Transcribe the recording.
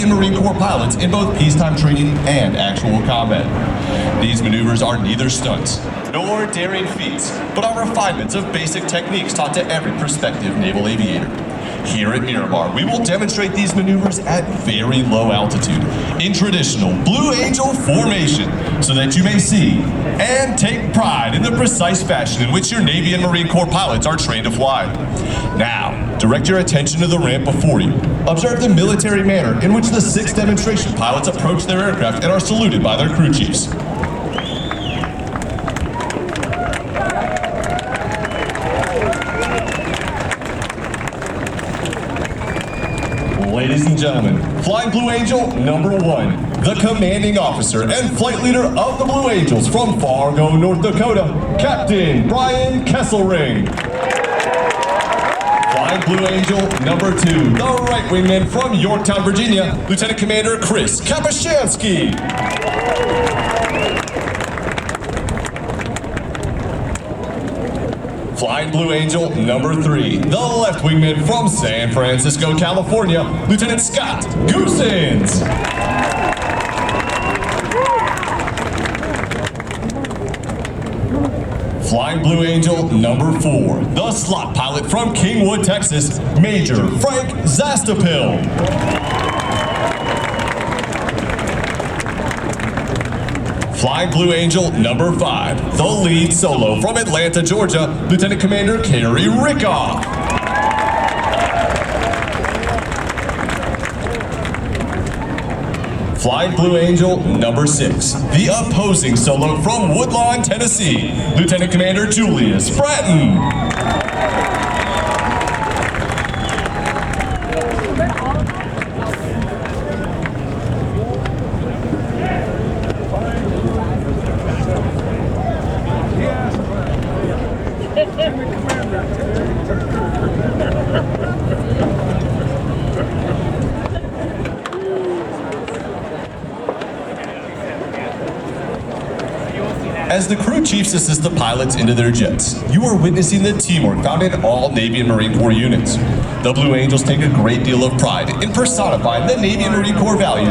and Marine Corps pilots in both peacetime training and actual combat. These maneuvers are neither stunts nor daring feats, but are refinements of basic techniques taught to every prospective naval aviator. Here at Miramar, we will demonstrate these maneuvers at very low altitude in traditional Blue Angel formation so that you may see and take pride in the precise fashion in which your Navy and Marine Corps pilots are trained to fly. Now, direct your attention to the ramp before you. Observe the military manner in which the 6 demonstration pilots approach their aircraft and are saluted by their crew chiefs. Ladies and gentlemen, Flying Blue Angel number 1, the commanding officer and flight leader of the Blue Angels from Fargo, North Dakota, Captain Brian Kesselring. Flying Blue Angel number 2, the right wingman from Yorktown, Virginia, Lieutenant Commander Chris Kapushansky. Flying Blue Angel number 3, the left wingman from San Francisco, California, Lieutenant Scott Goosens. Flying Blue Angel number 4, the slot pilot from Kingwood, Texas, Major Frank Zastapil. Flying Blue Angel number 5, the lead solo from Atlanta, Georgia, Lieutenant Commander Kerry Rickoff. Flying Blue Angel number 6, the opposing solo from Woodlawn, Tennessee, Lieutenant Commander Julius Bratton. As the crew chiefs assist the pilots into their jets, you are witnessing the teamwork found in all Navy and Marine Corps units. The Blue Angels take a great deal of pride in personifying the Navy and Marine Corps values